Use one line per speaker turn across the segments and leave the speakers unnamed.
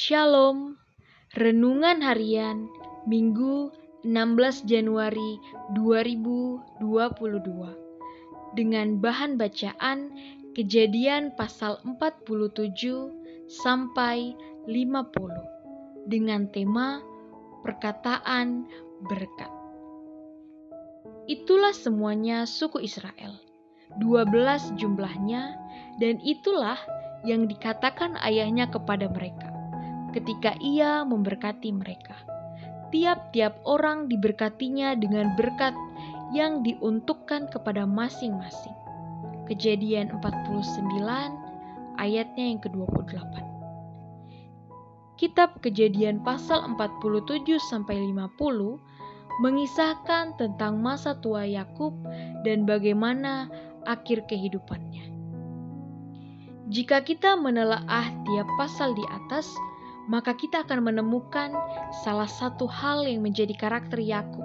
Shalom, Renungan Harian Minggu 16 Januari 2022 dengan bahan bacaan Kejadian pasal 47 sampai 50 dengan tema perkataan berkat. Itulah semuanya suku Israel, 12 jumlahnya, dan itulah yang dikatakan ayahnya kepada mereka ketika ia memberkati mereka. Tiap-tiap orang diberkatinya dengan berkat yang diuntukkan kepada masing-masing. Kejadian 49 ayatnya yang ke-28. Kitab Kejadian pasal 47 sampai 50 mengisahkan tentang masa tua Yakub dan bagaimana akhir kehidupannya. Jika kita menelaah tiap pasal di atas, maka kita akan menemukan salah satu hal yang menjadi karakter Yakub,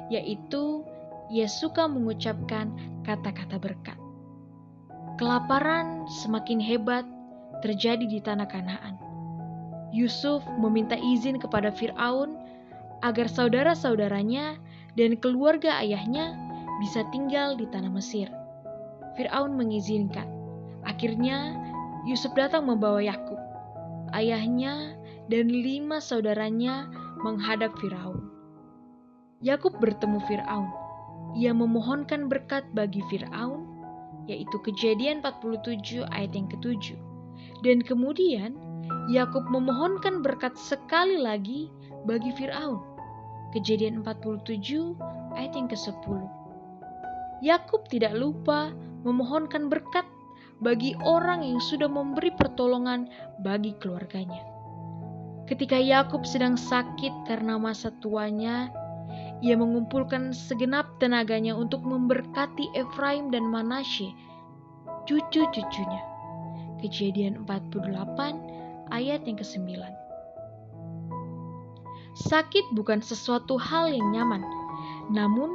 yaitu ia suka mengucapkan kata-kata berkat. Kelaparan semakin hebat terjadi di tanah Kanaan. Yusuf meminta izin kepada Firaun agar saudara-saudaranya dan keluarga ayahnya bisa tinggal di tanah Mesir. Firaun mengizinkan. Akhirnya Yusuf datang membawa Yakub, ayahnya, dan 5 saudaranya menghadap Firaun. Yakub bertemu Firaun. Ia memohonkan berkat bagi Firaun, yaitu Kejadian 47 ayat yang ke-7. Dan kemudian Yakub memohonkan berkat sekali lagi bagi Firaun. Kejadian 47 ayat yang ke-10. Yakub tidak lupa memohonkan berkat bagi orang yang sudah memberi pertolongan bagi keluarganya. Ketika Yakub sedang sakit karena masa tuanya, ia mengumpulkan segenap tenaganya untuk memberkati Efraim dan Manasye, cucu-cucunya. Kejadian 48 ayat yang ke-9. Sakit bukan sesuatu hal yang nyaman, namun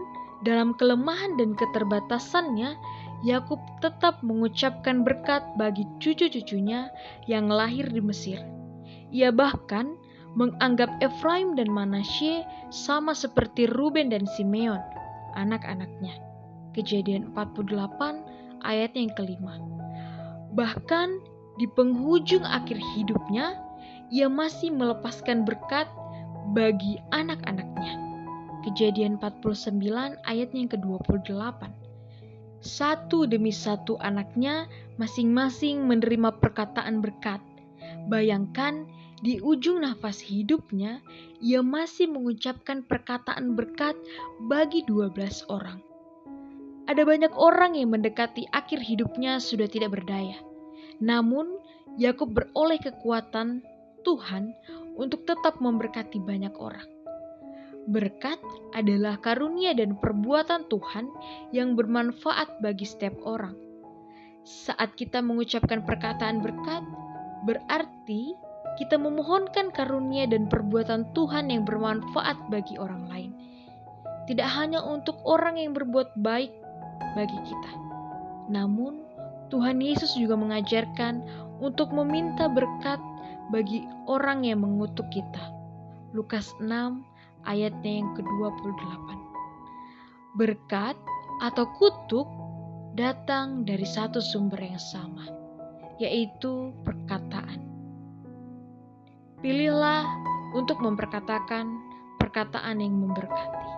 dalam kelemahan dan keterbatasannya, Yakub tetap mengucapkan berkat bagi cucu-cucunya yang lahir di Mesir. Ia bahkan menganggap Efraim dan Manasye sama seperti Ruben dan Simeon, anak-anaknya. Kejadian 48 ayat yang ke-5. Bahkan di penghujung akhir hidupnya, ia masih melepaskan berkat bagi anak-anaknya. Kejadian 49 ayat yang ke-28. Satu demi satu anaknya masing-masing menerima perkataan berkat. Bayangkan di ujung nafas hidupnya, ia masih mengucapkan perkataan berkat bagi 12 orang. Ada banyak orang yang mendekati akhir hidupnya sudah tidak berdaya. Namun, Yakub beroleh kekuatan Tuhan untuk tetap memberkati banyak orang. Berkat adalah karunia dan perbuatan Tuhan yang bermanfaat bagi setiap orang. Saat kita mengucapkan perkataan berkat, berarti kita memohonkan karunia dan perbuatan Tuhan yang bermanfaat bagi orang lain. Tidak hanya untuk orang yang berbuat baik bagi kita, namun Tuhan Yesus juga mengajarkan untuk meminta berkat bagi orang yang mengutuk kita. Lukas 6 ayatnya yang ke-28. Berkat atau kutuk datang dari satu sumber yang sama, yaitu perkataan. Pilihlah untuk memperkatakan perkataan yang memberkati.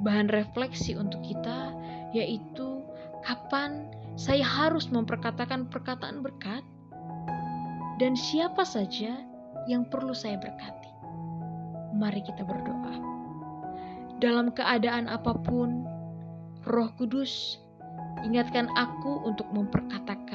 Bahan refleksi untuk kita yaitu kapan saya harus memperkatakan perkataan berkat dan siapa saja yang perlu saya berkati. Mari kita berdoa. Dalam keadaan apapun, Roh Kudus, ingatkan aku untuk memperkatakan